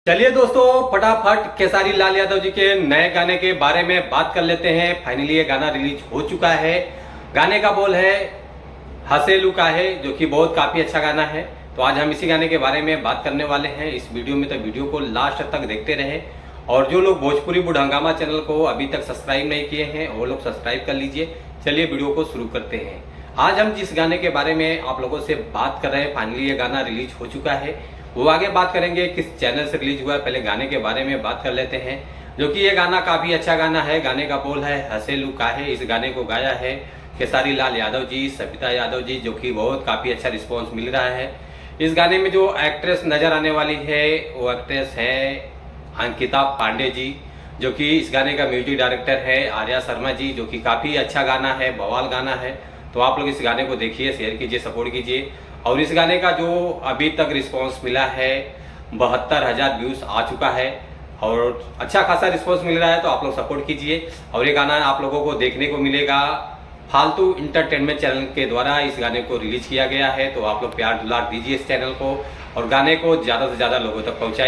चलिए दोस्तों, फटाफट खेसारी लाल यादव जी के नए गाने के बारे में बात कर लेते हैं। फाइनली ये गाना रिलीज हो चुका है। गाने का बोल है हसेलू का है, जो कि बहुत काफी अच्छा गाना है। तो आज हम इसी गाने के बारे में बात करने वाले हैं इस वीडियो में, तो वीडियो को लास्ट तक देखते रहें। और जो लोग भोजपुरी बुढ़ हंगामा चैनल को अभी तक सब्सक्राइब नहीं किए हैं वो लोग सब्सक्राइब कर लीजिए। चलिए वीडियो को शुरू करते हैं। आज हम जिस गाने के बारे में आप लोगों से बात कर रहे हैं, फाइनली ये गाना रिलीज हो चुका है। वो आगे बात करेंगे किस चैनल से रिलीज हुआ है, पहले गाने के बारे में बात कर लेते हैं। जो कि ये गाना काफी अच्छा गाना है। गाने का बोल है हसेलू का है। इस गाने को गाया है खेसारी लाल यादव जी, सविता यादव जी, जो कि बहुत काफी अच्छा रिस्पॉन्स मिल रहा है। इस गाने में जो एक्ट्रेस नजर आने वाली है वो एक्ट्रेस है अंकिता पांडे जी, जो कि इस गाने का म्यूजिक डायरेक्टर है आर्या शर्मा जी, जो कि काफी अच्छा गाना है, बवाल गाना है। तो आप लोग इस गाने को देखिए, शेयर कीजिए, सपोर्ट कीजिए। और इस गाने का जो अभी तक रिस्पांस मिला है 72,000 व्यूज आ चुका है और अच्छा खासा रिस्पांस मिल रहा है। तो आप लोग सपोर्ट कीजिए। और ये गाना आप लोगों को देखने को मिलेगा फालतू इंटरटेनमेंट चैनल के द्वारा इस गाने को रिलीज किया गया है। तो आप लोग प्यार दुलार दीजिए इस चैनल को और गाने को ज़्यादा से ज़्यादा लोगों तक पहुँचाइए।